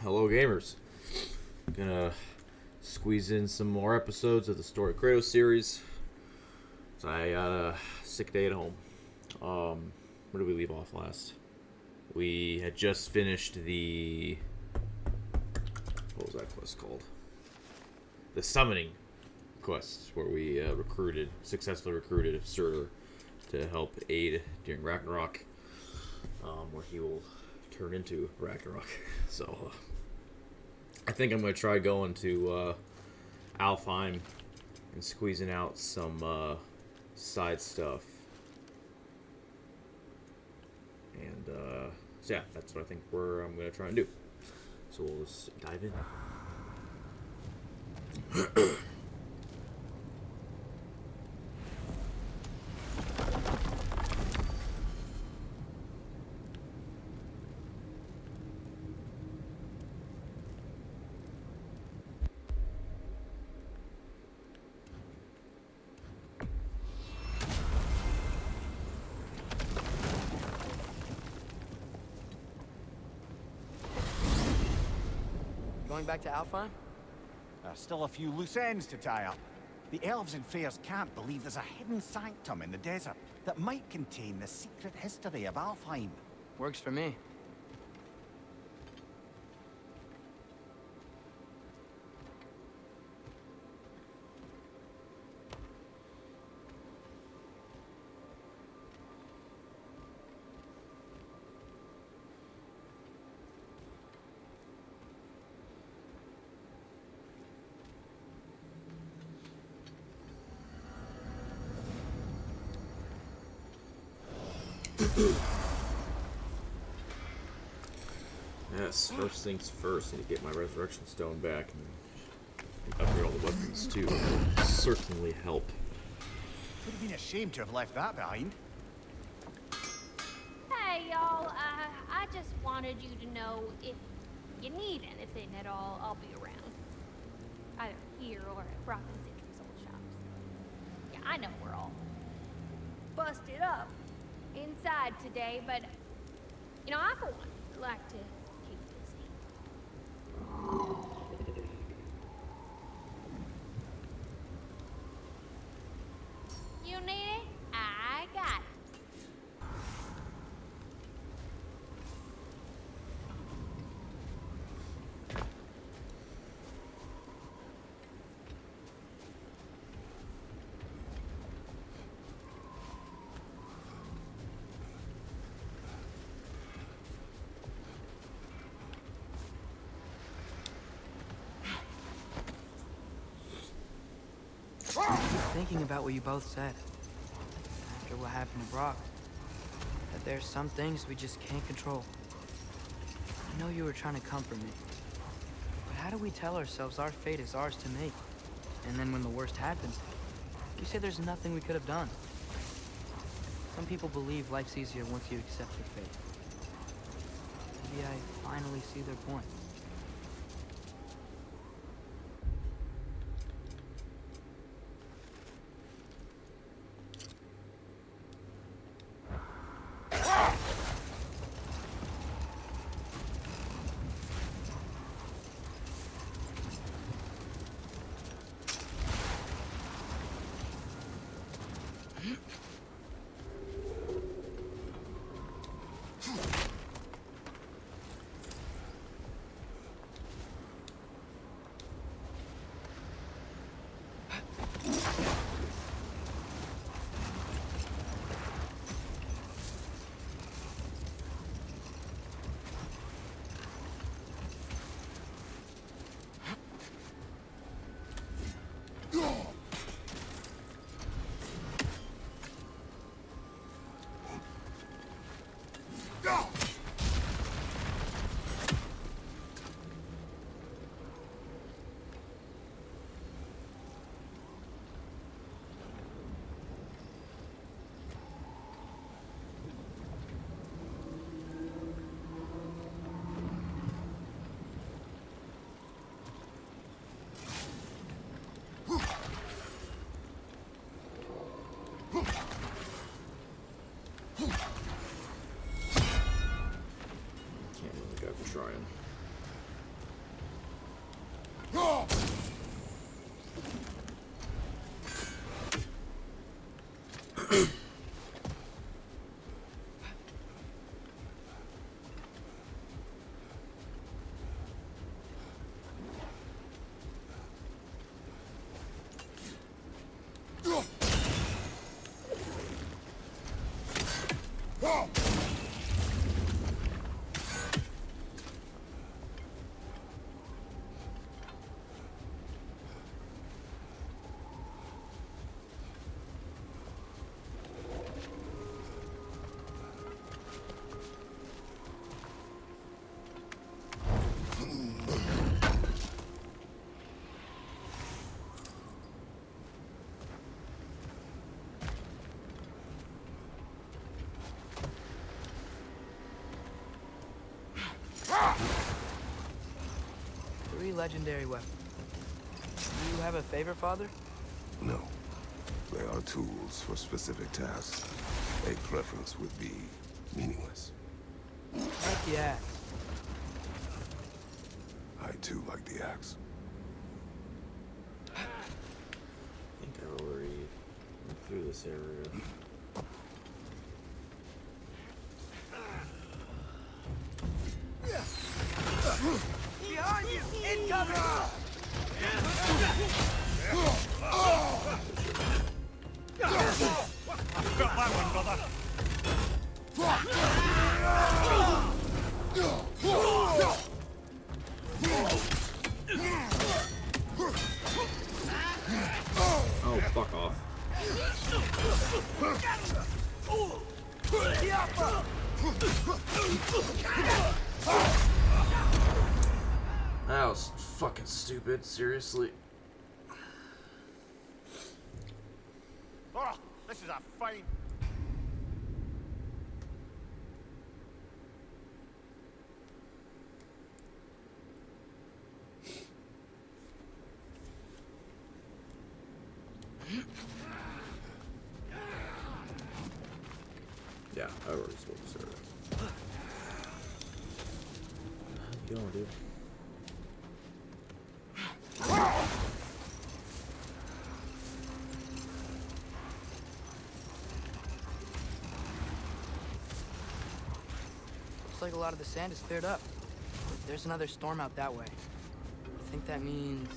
Hello, gamers. Gonna squeeze in some more episodes of the Story Kratos series. So I got a sick day at home. Where did we leave off last? We had just finished the... What was that quest called? The Summoning quest, where we successfully recruited Surtur to help aid during Ragnarok, where he will turn into Ragnarok. So, I think I'm going to try going to Alfheim and squeezing out some side stuff. And, so yeah, that's what I think I'm going to try and do. So we'll just dive in. Going back to Alfheim? There's still a few loose ends to tie up. The elves and fairs can't believe there's a hidden sanctum in the desert that might contain the secret history of Alfheim. Works for me. Yes, first things first, I need to get my resurrection stone back and upgrade all the weapons too. That'll certainly help. Would have been a shame to have left that behind. Hey, y'all. I just wanted you to know if you need anything at all, I'll be around. Either here or at Brock and Citrus old shops. Yeah, I know we're all busted up inside today, but, you know, I for one like to keep busy. You need it? I got it. Thinking about what you both said. After what happened to Brock. That there's some things we just can't control. I know you were trying to comfort me. But how do we tell ourselves our fate is ours to make? And then when the worst happens, you say there's nothing we could have done. Some people believe life's easier once you accept your fate. Maybe I finally see their point. guys are trying. Three legendary weapons. Do you have a favorite, Father? No. They are tools for specific tasks. A preference would be meaningless. Like the axe. I too like the axe. I think I already went through this area. Behind you! Incoming! Got that one, brother. Oh, fuck off. That was fucking stupid, seriously. Oh, this is a fine. Yeah, I already spoke to Sarah. How you going, dude? Looks like a lot of the sand is cleared up. There's another storm out that way. I think that means...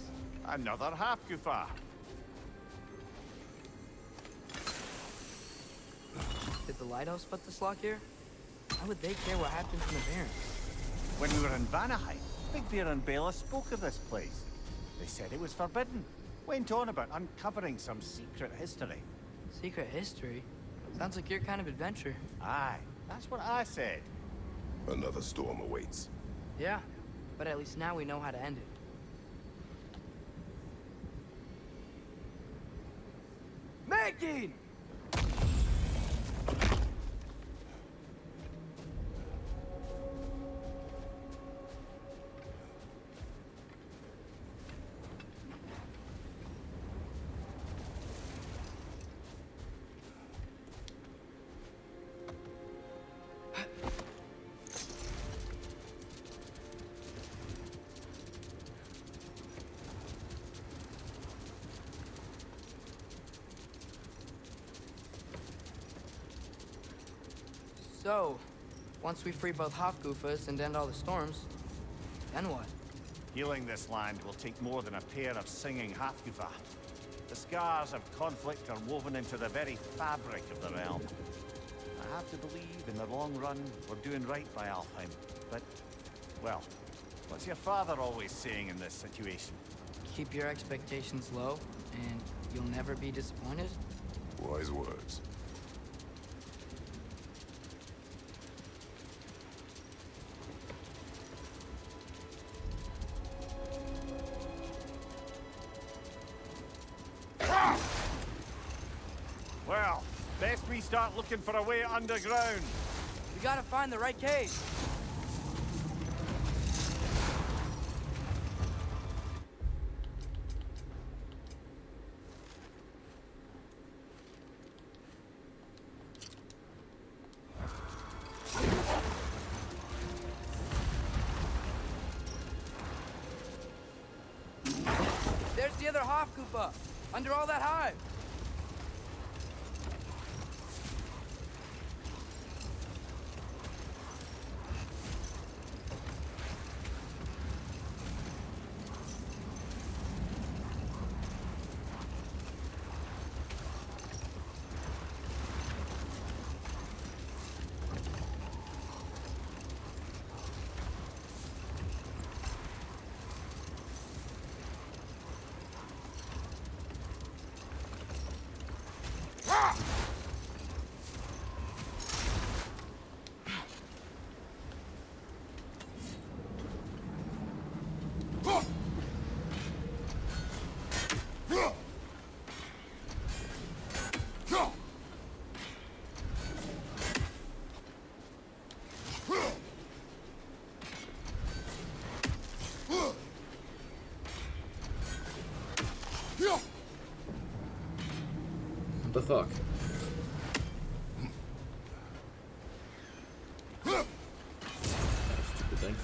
Another half-goofer. Did the lighthouse put this lock here? Why would they care what happens in the Barrens? When we were in Vanaheim, Big Bear and Bela spoke of this place. They said it was forbidden. Went on about uncovering some secret history. Secret history? Sounds like your kind of adventure. Aye, that's what I said. Another storm awaits. Yeah, but at least now we know how to end it. Making! So, once we free both Hofgufas and end all the storms, then what? Healing this land will take more than a pair of singing Halfgufa. The scars of conflict are woven into the very fabric of the realm. I have to believe, in the long run, we're doing right by Alfheim. But, well, what's your father always saying in this situation? Keep your expectations low, and you'll never be disappointed? Wise words. Well, best we start looking for a way underground. We gotta find the right cave. Hofkupa! Under all that hive! What the fuck? Stupid thing.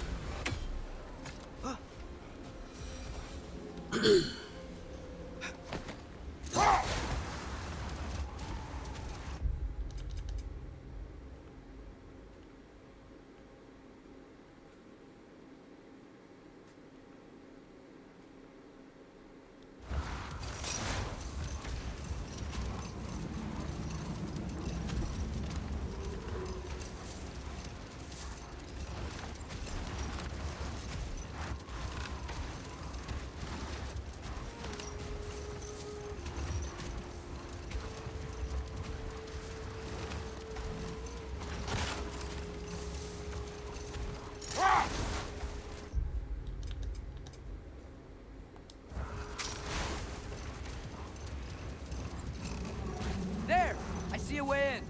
There! I see a way in.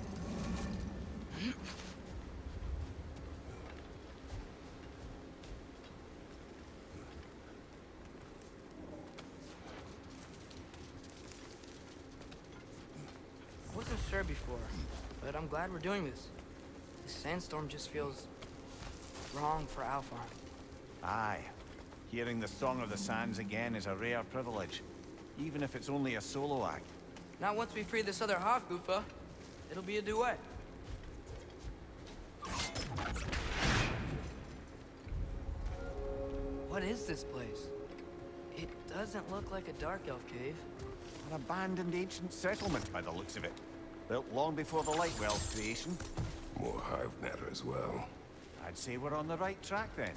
I wasn't sure before, but I'm glad we're doing this. This sandstorm just feels wrong for Alpha. Aye. Hearing the Song of the Sands again is a rare privilege, even if it's only a solo act. Not once we free this other Hofgufa. It'll be a duet. What is this place? It doesn't look like a Dark Elf cave. An abandoned ancient settlement by the looks of it. Built long before the Lightwell's creation. More hive matter as well. I'd say we're on the right track then.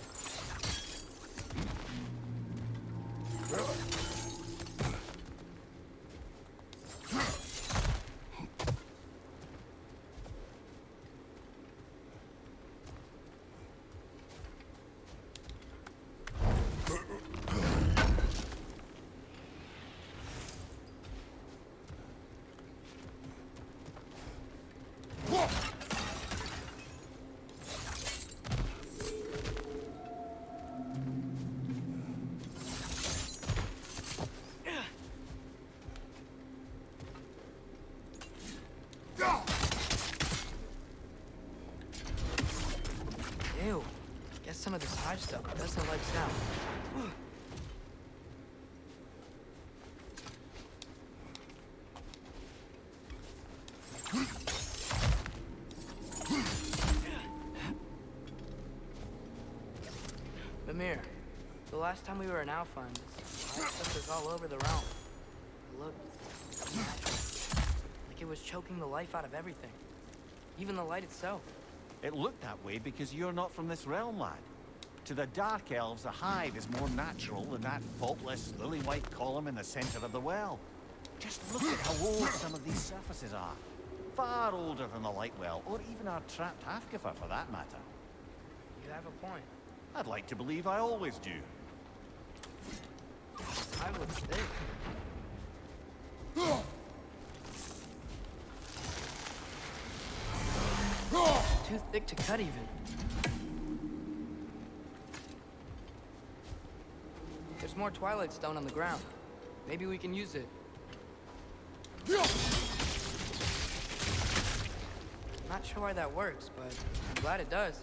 Ew. Guess some of this hive stuff doesn't like sound. Mimir, the last time we were in Alpha, this hive stuff was all over the realm. It looked unnatural. Like it was choking the life out of everything. Even the light itself. It looked that way because you're not from this realm, lad. To the Dark Elves, the hive is more natural than that faultless, lily-white column in the center of the well. Just look at how old some of these surfaces are. Far older than the Lightwell, or even our trapped Hafgifer for that matter. You have a point. I'd like to believe I always do. I would think. Too thick to cut even. There's more Twilight Stone on the ground. Maybe we can use it. Not sure why that works, but I'm glad it does.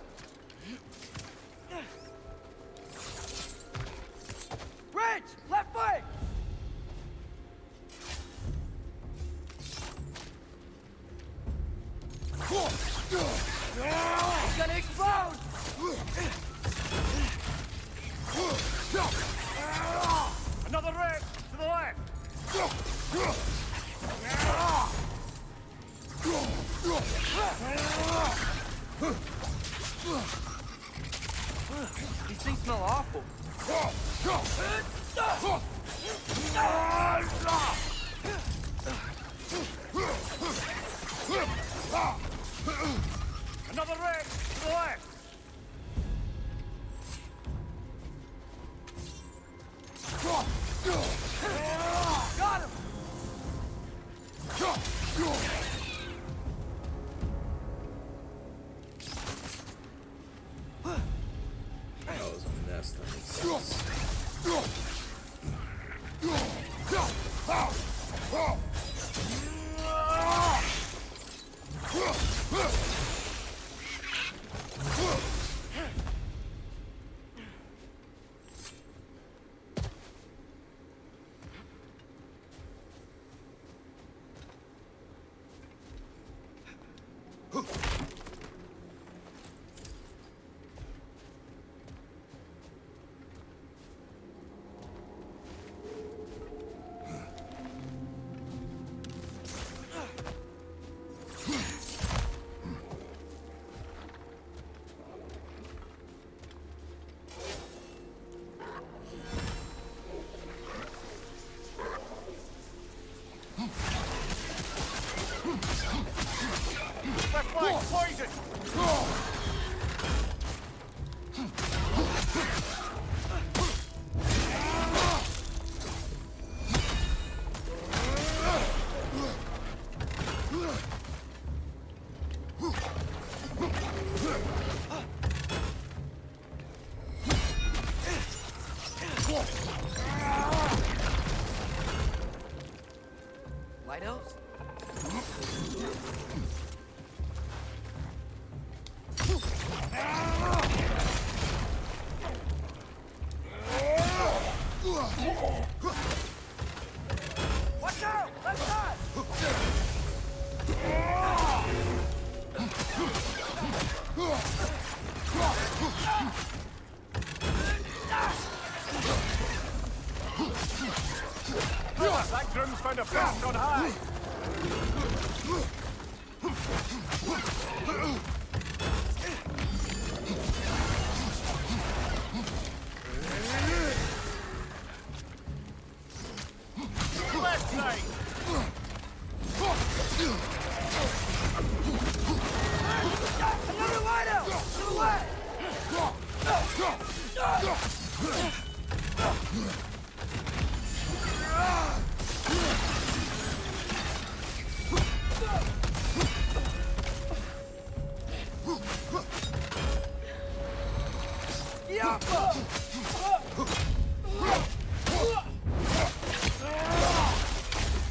Rich! Left foot! things smell awful. Another wreck to the left. Got him! That was a nest. That makes sense. Left flank, poison! Light elves? Watch out! Left side! That groom's found a fast on high. Left side. Another light elf! To the left!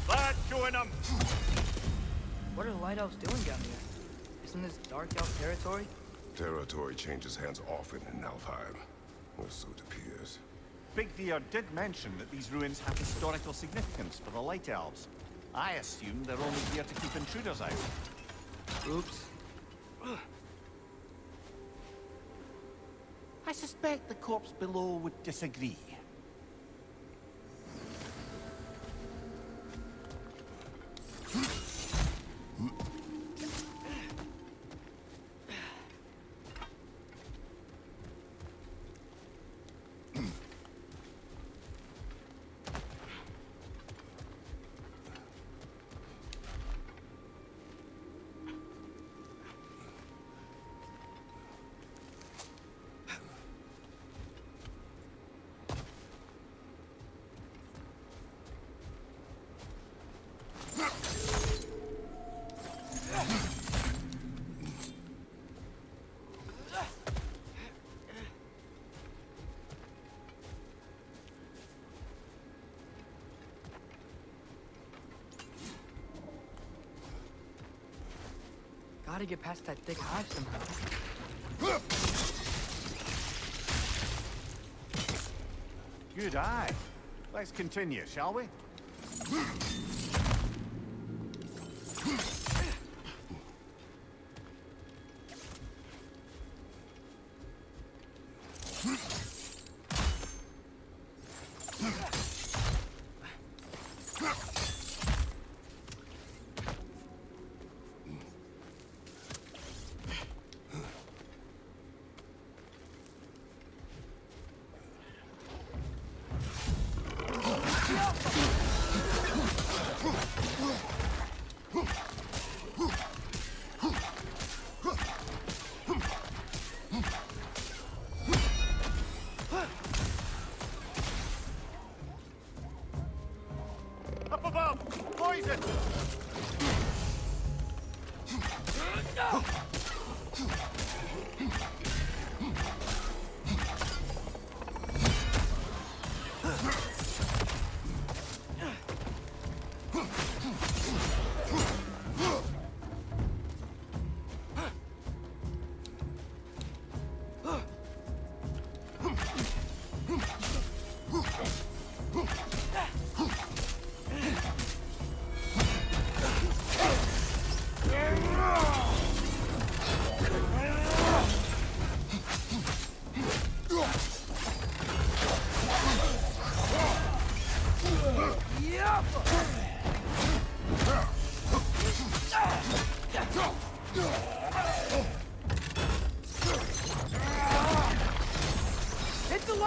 Bad going him. What are the light elves doing down here? Isn't this dark elf territory? Territory changes hands often in Nalfheim. Or so it appears. Big Veer did mention that these ruins have historical significance for the Light Elves. I assume they're only here to keep intruders out. Oops. I suspect the corpse below would disagree. Gotta get past that thick hive somehow. Good eye. Let's continue, shall we?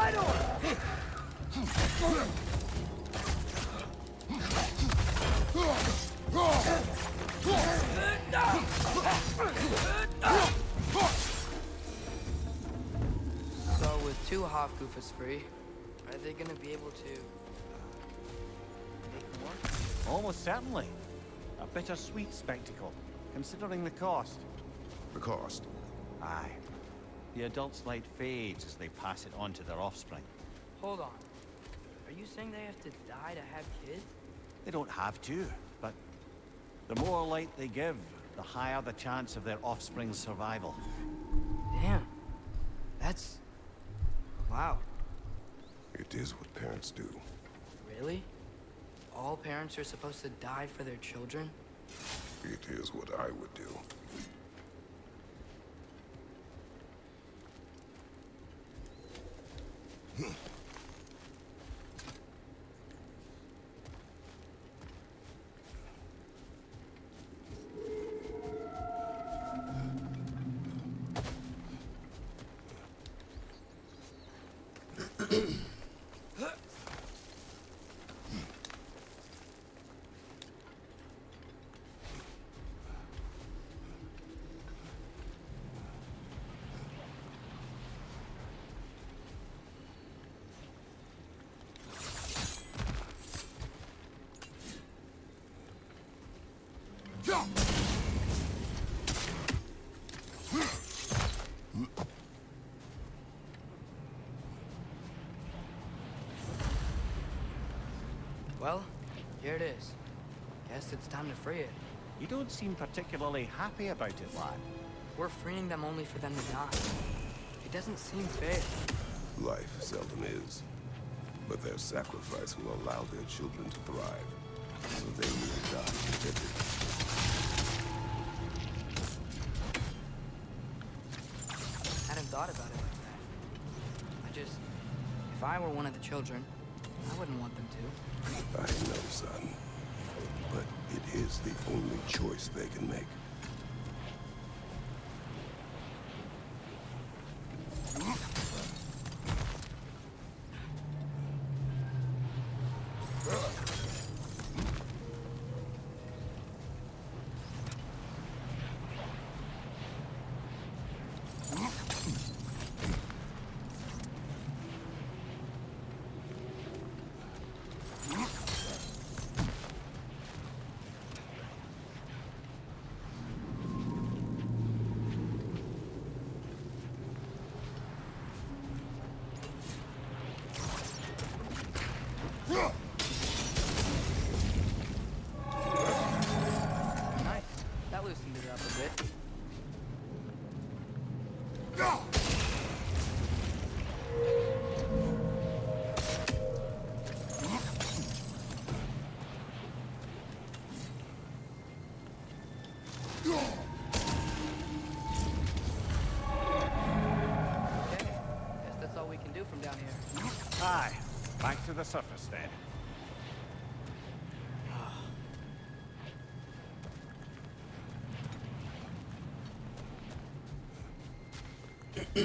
So with two Hofgufas free, are they gonna be able to make more? Almost certainly. A bittersweet spectacle, considering the cost. The cost. Aye. The adult's light fades as they pass it on to their offspring. Hold on. Are you saying they have to die to have kids? They don't have to, but the more light they give, the higher the chance of their offspring's survival. Damn. That's... wow. It is what parents do. Really? All parents are supposed to die for their children? It is what I would do. Well, here it is. Guess it's time to free it. You don't seem particularly happy about it, lad. We're freeing them only for them to die. It doesn't seem fair. Life seldom is. But their sacrifice will allow their children to thrive. So they will die contented. I hadn't thought about it like that. If I were one of the children, I wouldn't want them to. I know, son. But it is the only choice they can make. Nice. That loosened it up a bit. Okay. Guess that's all we can do from down here. Aye. Back to the surface then. I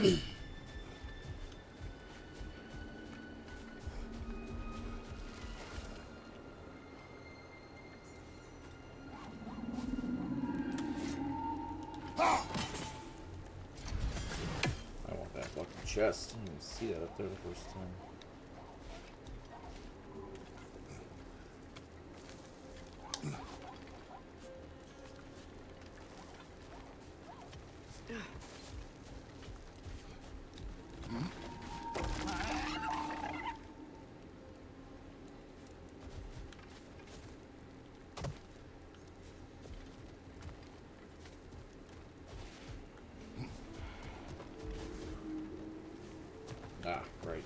want that fucking chest. I didn't even see that up there the first time. Ah, right.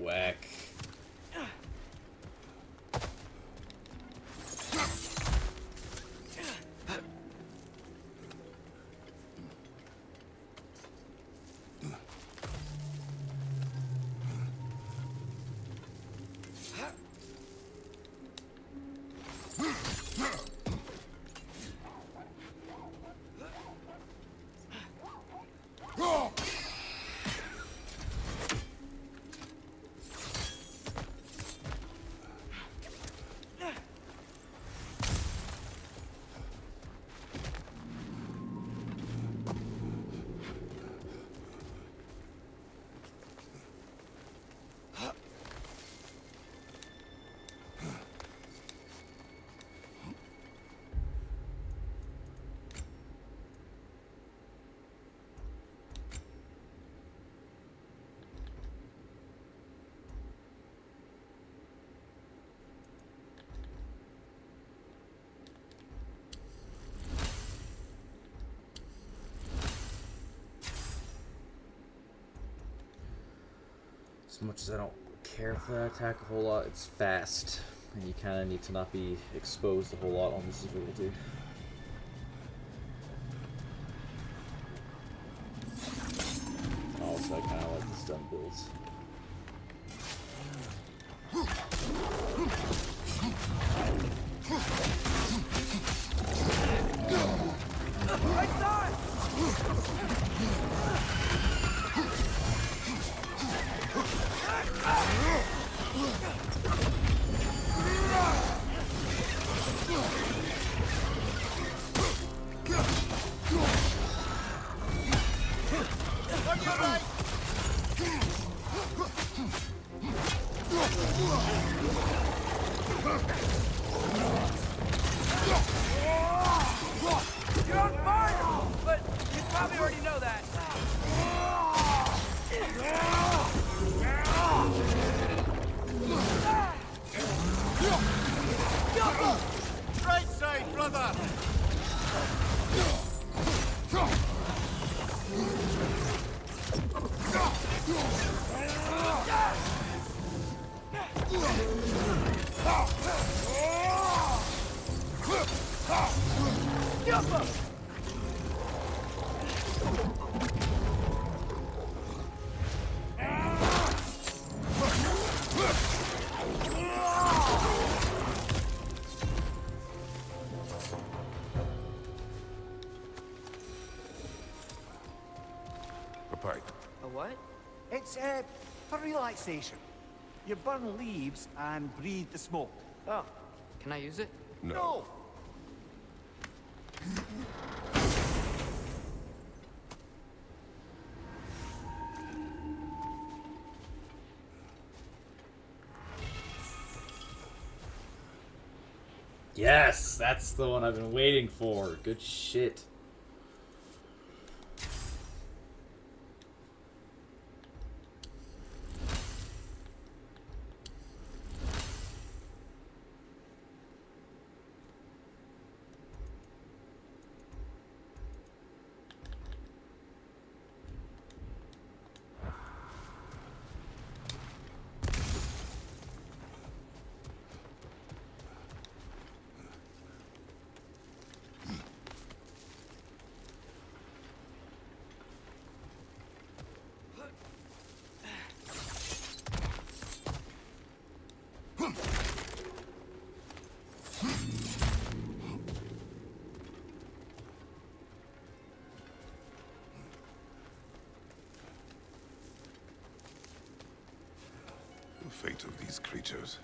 whack. As much as I don't care for that attack a whole lot, it's fast, and you kind of need to not be exposed a whole lot on this difficulty. Also, I kind of like the stun builds. You're on fire! But you probably already know that. Right side, brother! A pipe. A what? It's, for relaxation. You burn leaves and breathe the smoke. Oh, can I use it? No. Yes, that's the one I've been waiting for. Good shit. The fate of these creatures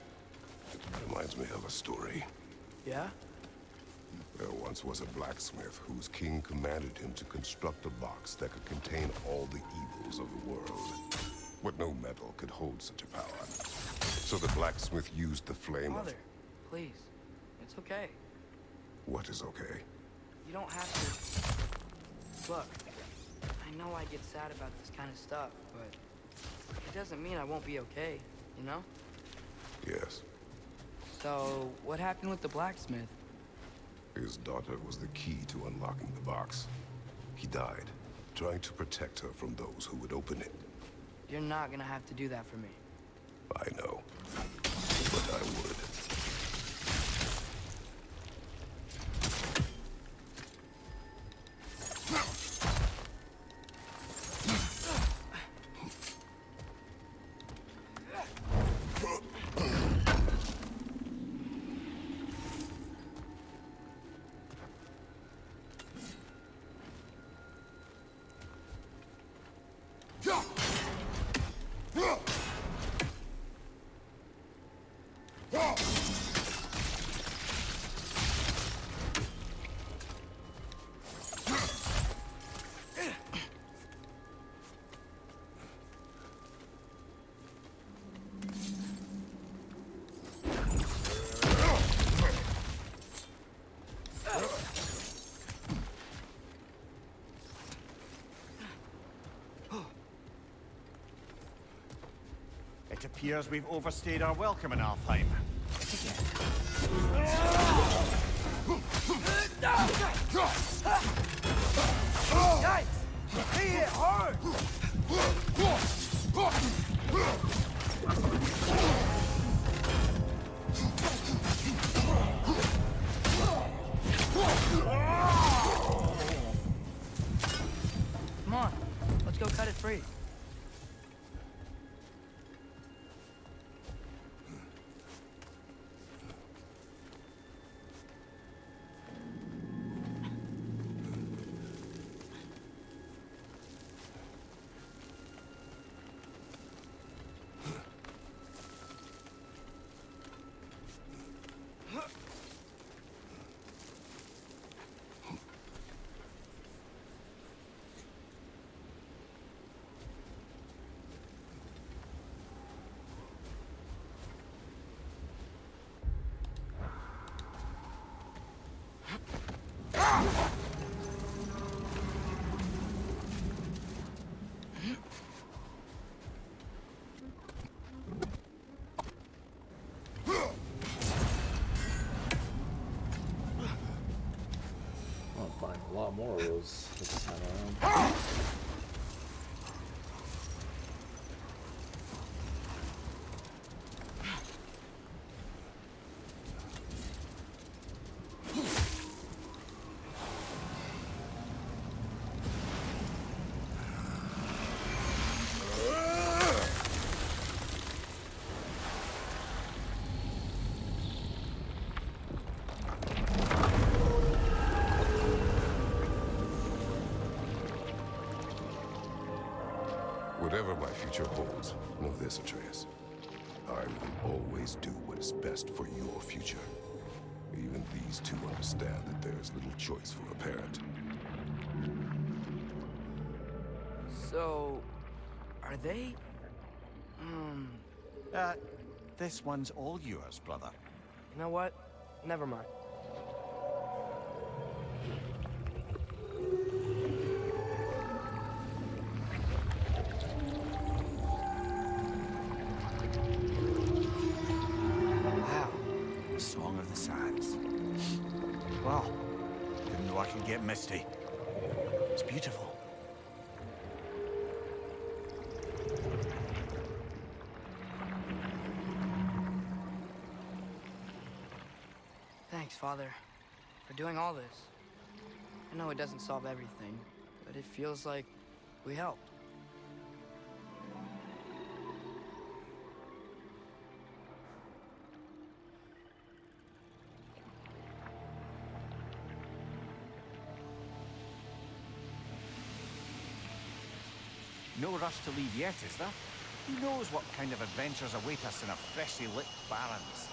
reminds me of a story. Yeah? There once was a blacksmith whose king commanded him to construct a box that could contain all the evils of the world. But no metal could hold such a power. So the blacksmith used the flame Mother, of... please. It's okay. What is okay? You don't have to... Look, I know I get sad about this kind of stuff, but it doesn't mean I won't be okay, you know? Yes. So, what happened with the blacksmith? His daughter was the key to unlocking the box. He died, trying to protect her from those who would open it. You're not gonna have to do that for me. I know, but I would. It appears we've overstayed our welcome in Alfheim. Yikes! He hit hard! Come on, let's go cut it free. I'll find a lot more of those this time around. Whatever my future holds, know this, Atreus. I will always do what is best for your future. Even these two understand that there is little choice for a parent. So, are they? This one's all yours, brother. You know what? Never mind. Wow. Song of the Sands. Wow. Didn't know I could get misty. It's beautiful. Thanks, Father, for doing all this. I know it doesn't solve everything, but it feels like we helped. No rush to leave yet, is there? Who knows what kind of adventures await us in our freshly lit barrens?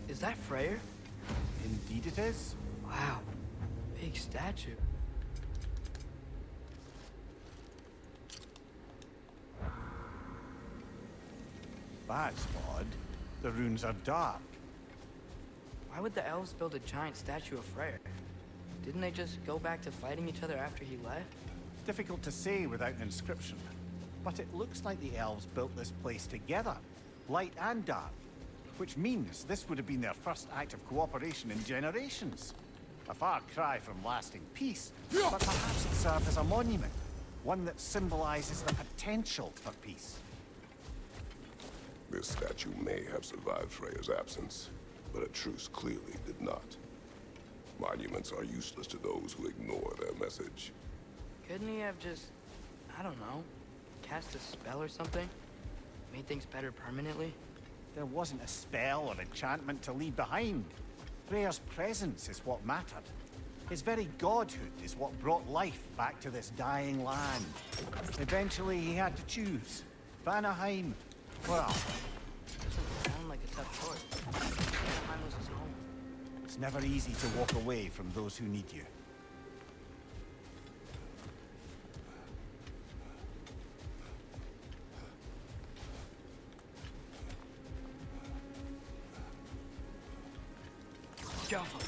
Is that Freyr? Indeed it is. Wow. big statue. That's odd. The runes are dark. Why would the elves build a giant statue of Freyr? Didn't they just go back to fighting each other after he left? Difficult to say without an inscription. But it looks like the elves built this place together, light and dark. Which means this would have been their first act of cooperation in generations. A far cry from lasting peace, but perhaps it served as a monument. One that symbolizes the potential for peace. This statue may have survived Freya's absence, but a truce clearly did not. Monuments are useless to those who ignore their message. Couldn't he have just, I don't know, cast a spell or something? Made things better permanently? There wasn't a spell or enchantment to leave behind. Freya's presence is what mattered. His very godhood is what brought life back to this dying land. Eventually, he had to choose. Vanaheim. Well, Doesn't sound like a tough choice. Mine was his home. it's never easy to walk away from those who need you. Jaffa.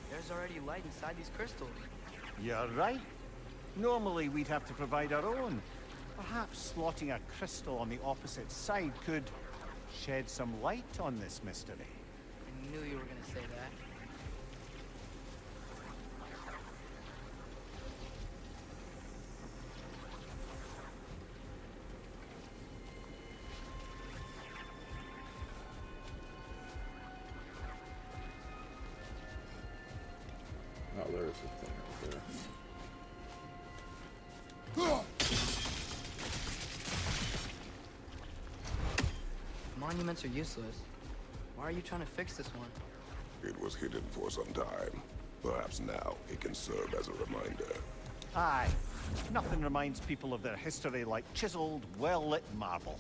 There's already light inside these crystals. You're right. Normally, we'd have to provide our own. Perhaps slotting a crystal on the opposite side could shed some light on this mystery. I knew you were gonna say that. Oh, there's a thing right there. Monuments are useless. Why are you trying to fix this one? It was hidden for some time. Perhaps now it can serve as a reminder. Aye. Nothing reminds people of their history like chiseled, well-lit marble.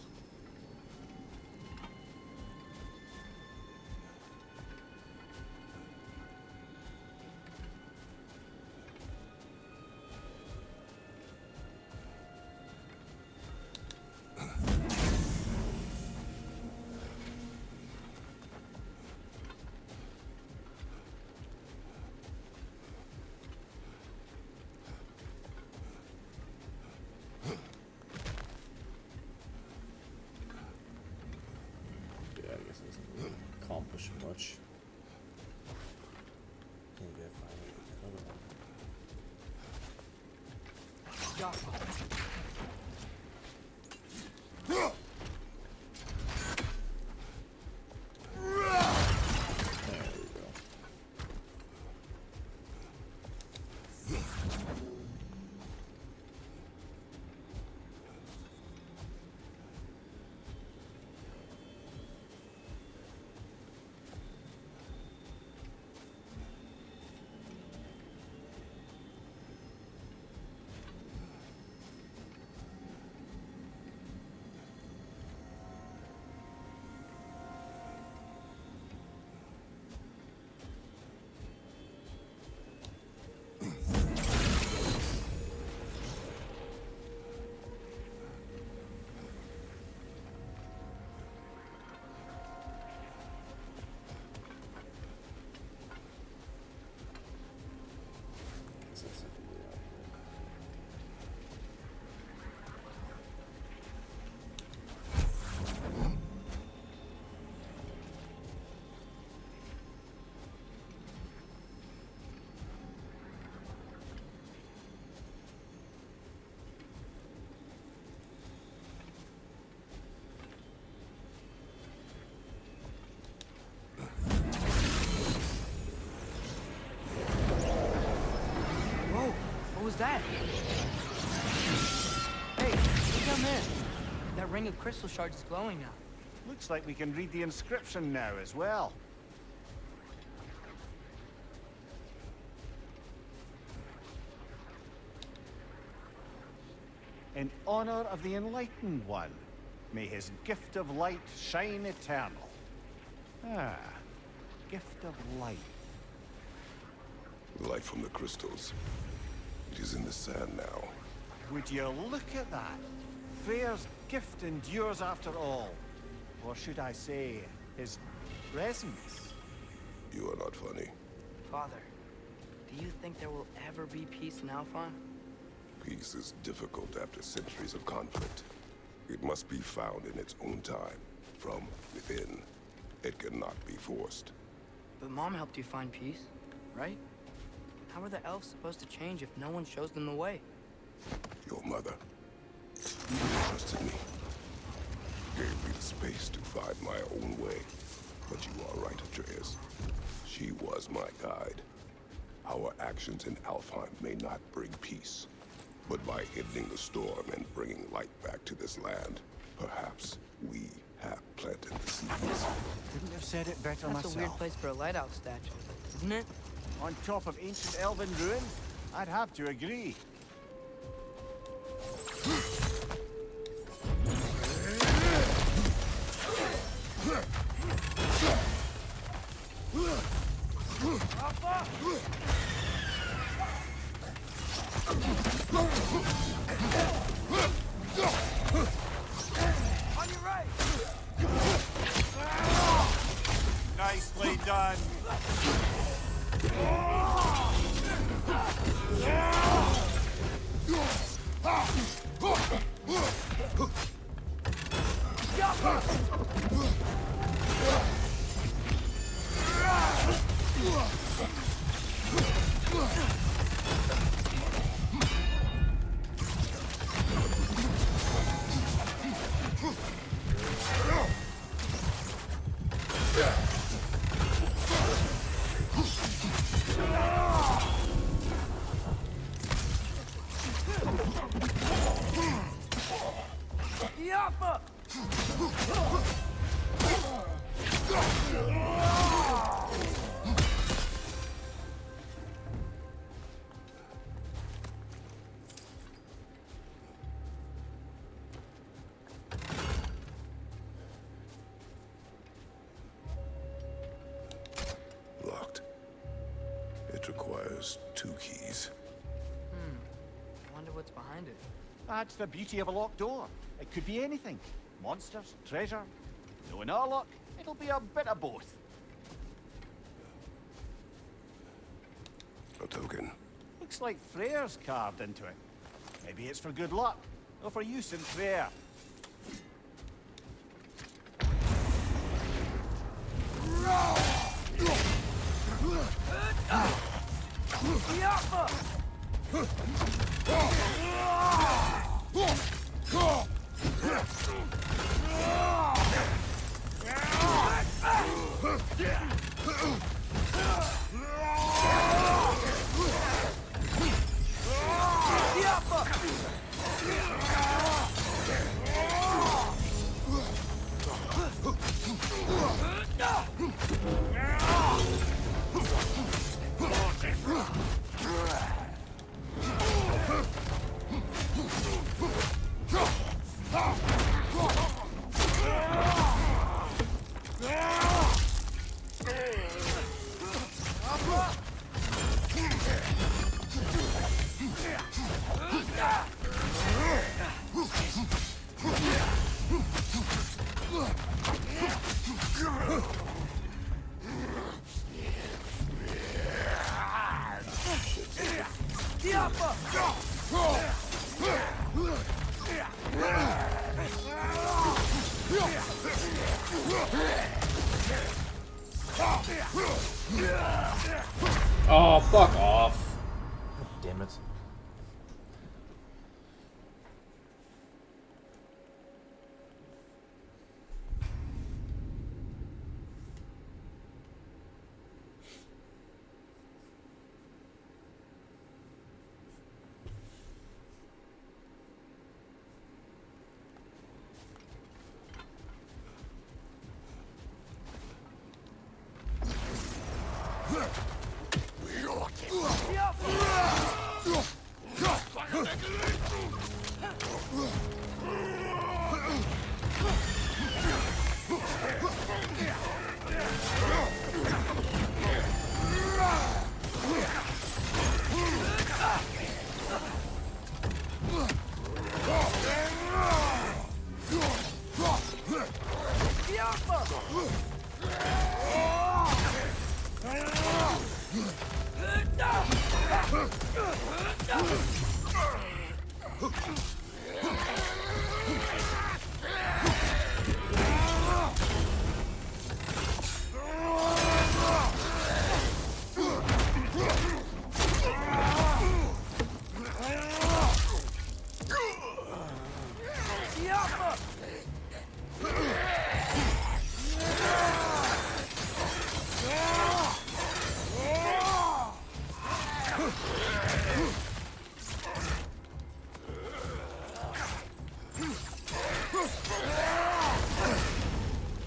Yeah, I guess it doesn't really accomplish much. Maybe I finally get the other one. Jaffa. There we go. was that? Hey, look down there. That ring of crystal shards is glowing now. Looks like we can read the inscription now as well. In honor of the Enlightened One, may his gift of light shine eternal. Ah, gift of light. Light from the crystals. It is in the sand now. Would you look at that? Freyr's gift endures after all. Or should I say, his presence? You are not funny. Father, do you think there will ever be peace in Alphon? Peace is difficult after centuries of conflict. It must be found in its own time, from within. It cannot be forced. But Mom helped you find peace, right? How are the elves supposed to change if no one shows them the way? Your mother trusted me. Gave me the space to find my own way. But you are right, Atreus. She was my guide. Our actions in Alfheim may not bring peace. But by ending the storm and bringing light back to this land, perhaps we have planted the seeds. Couldn't have said it better myself. That's a weird place for a lighthouse statue, isn't it? On top of ancient elven ruins? I'd have to agree. On your right! Nicely done. Locked. It requires 2 keys. I wonder what's behind it. That's the beauty of a locked door. It could be anything. Monsters, treasure. Knowing our luck, it'll be a bit of both. A token. Looks like Freyr's carved into it. Maybe it's for good luck, or for use in prayer. Oh, fuck off. God damn it.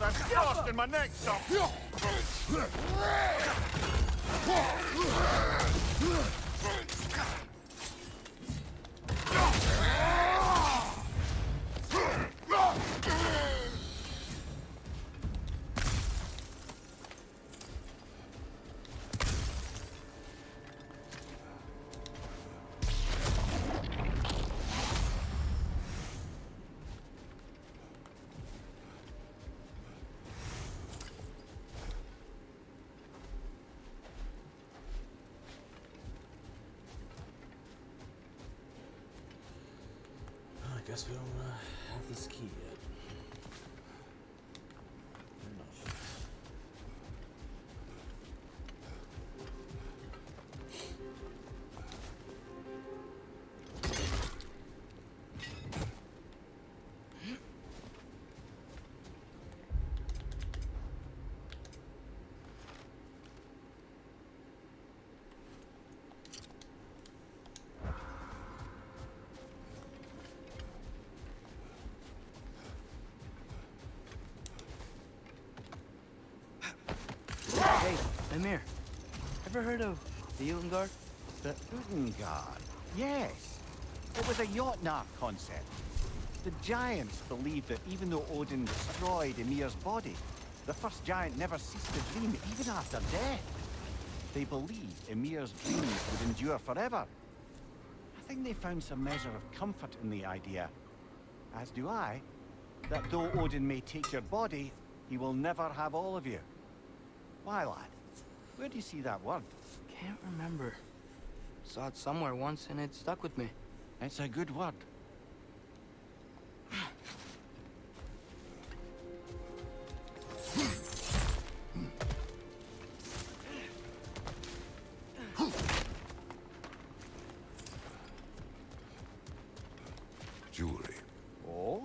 That's frost in my neck, stop! I guess we don't have this key yet. Fair enough. Hey, Amir. Ever heard of the Utengard? The Utengard? Yes. It was a Jotnar concept. The giants believed that even though Odin destroyed Ymir's body, the first giant never ceased to dream even after death. They believed Ymir's dreams would endure forever. I think they found some measure of comfort in the idea, as do I, that though Odin may take your body, he will never have all of you. Why, lad? Where do you see that word? Can't remember. Saw it somewhere once and it stuck with me. It's a good word. Jewelry. Oh?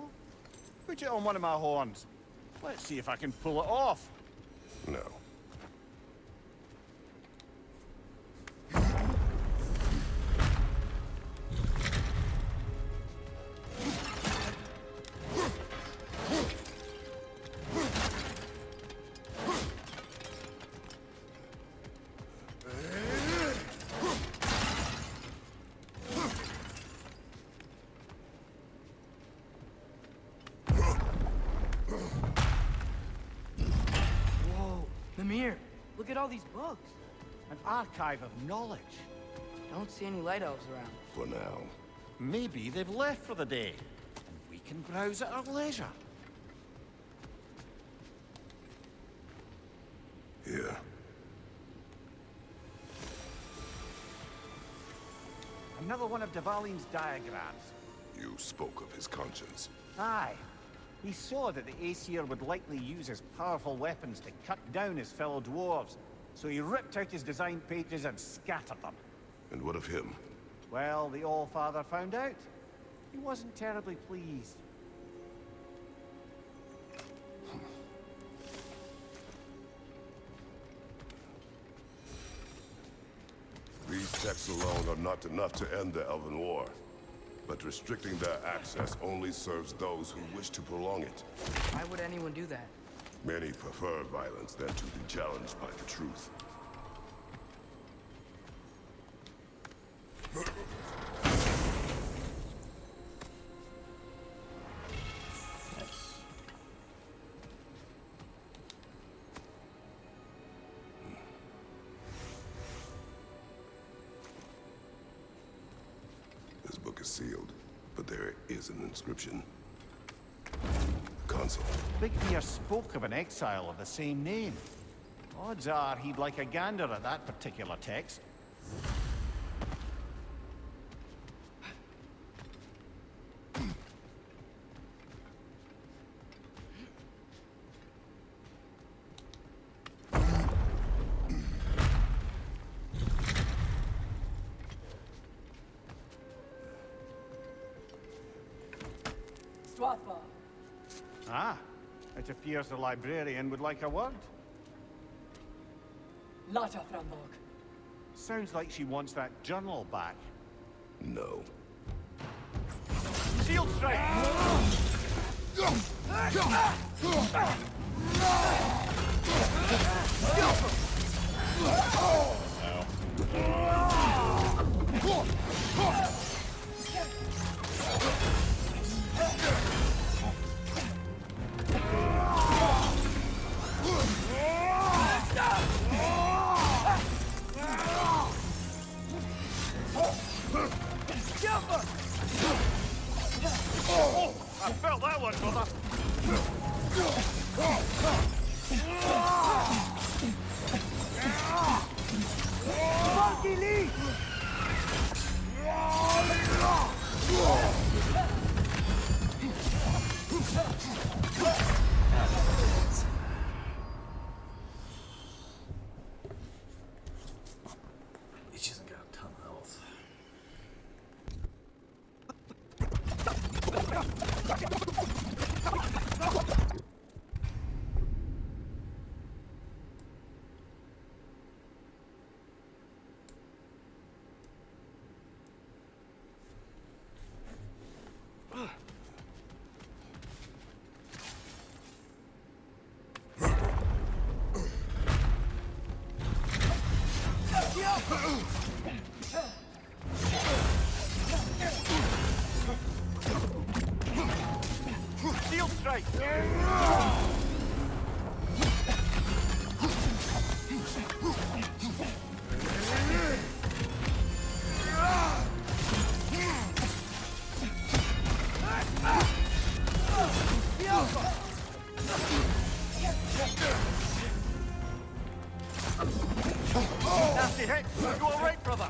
Put it on one of my horns. Let's see if I can pull it off. No. Amir, look at all these books. An archive of knowledge. Don't see any light elves around. For now. Maybe they've left for the day, and we can browse at our leisure. Here. Another one of Dvalin's diagrams. You spoke of his conscience. Aye. He saw that the Aesir would likely use his powerful weapons to cut down his fellow dwarves, so he ripped out his design pages and scattered them. And what of him? Well, the Allfather found out. He wasn't terribly pleased. These texts alone are not enough to end the Elven War. But restricting their access only serves those who wish to prolong it. Why would anyone do that? Many prefer violence than to be challenged by the truth. book is sealed, but there is an inscription. Consul. Big Bear spoke of an exile of the same name. Odds are he'd like a gander at that particular text. Ah, it appears the librarian would like a word. Lata Framborg. Sounds like she wants that journal back. No. Shield strike! Oh, I felt that one, brother. Monkey Lee! He just got a ton of health. Shield strike! Nasty hit! You alright, brother?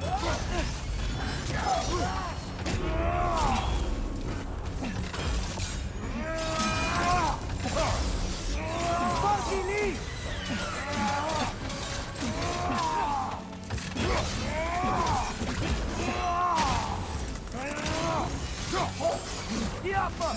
Monkey Lee! The upper!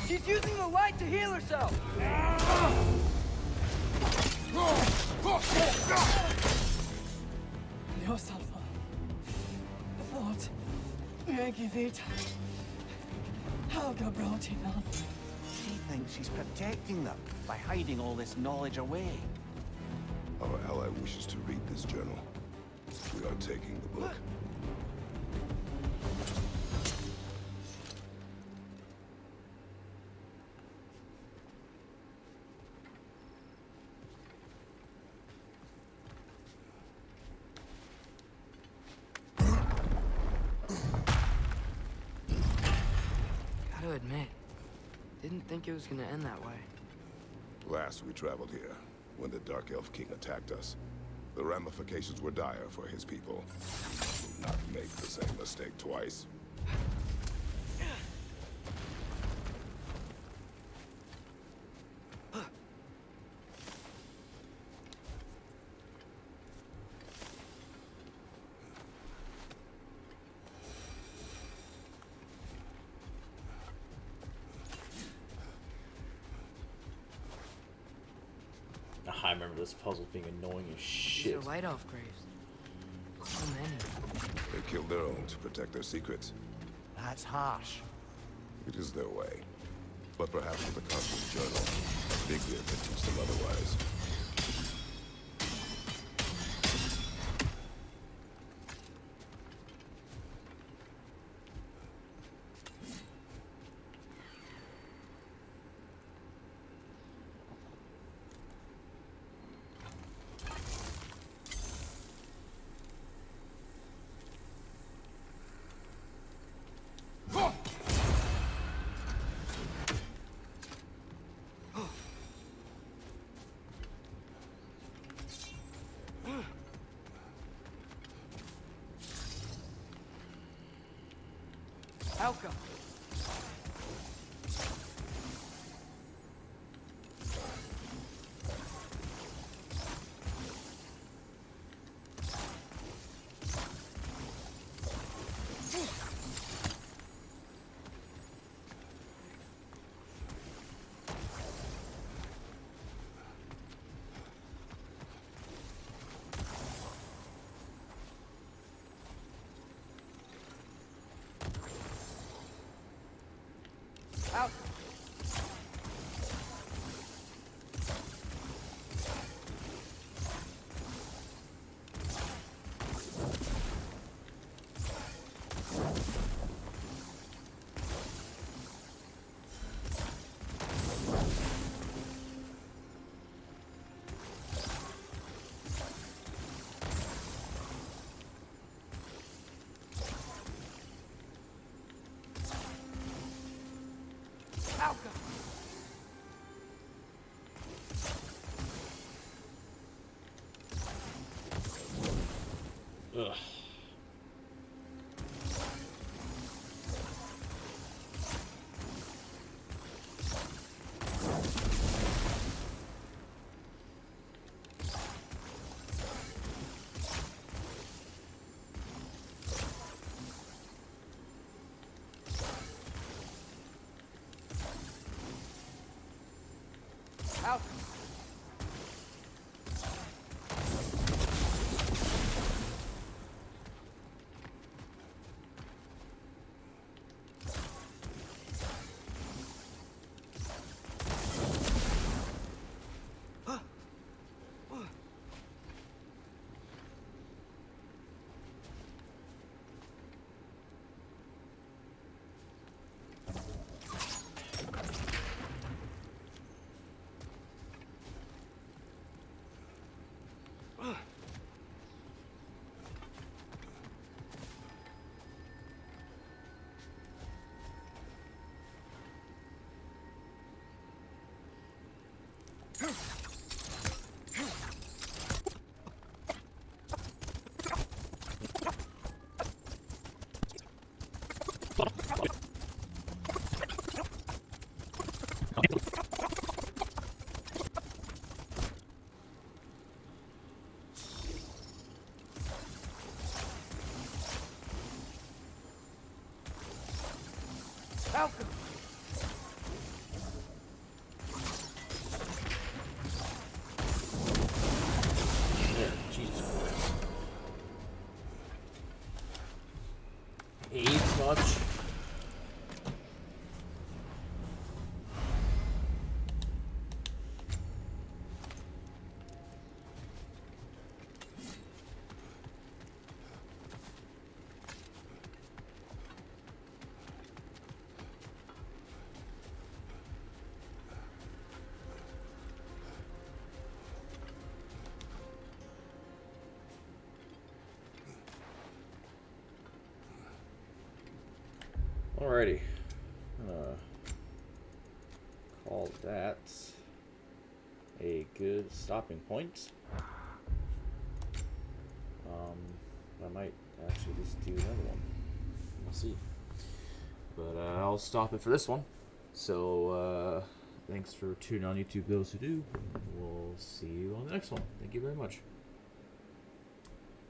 She's using the light to heal herself! Yourself. Förlåt. Jag vet. Helga brought him on. She thinks she's protecting them by hiding all this knowledge away. Our ally wishes to read this journal. We are taking the book. Gotta admit, didn't think it was gonna end that way. Last we traveled here, when the Dark Elf King attacked us, the ramifications were dire for his people. We will not make the same mistake twice. I remember this puzzle being annoying as These shit. are light elf graves. So many. They killed their own to protect their secrets. That's harsh. It is their way. But perhaps with a constant journal, Vigrid could teach them otherwise. Helka! Out! Alka! Ugh. Alka! Alka! There, Jesus Christ. AIDS much? Alrighty. Call that a good stopping point. I might actually just do another one. We'll see. But I'll stop it for this one. So thanks for tuning on YouTube, those who do. We'll see you on the next one. Thank you very much.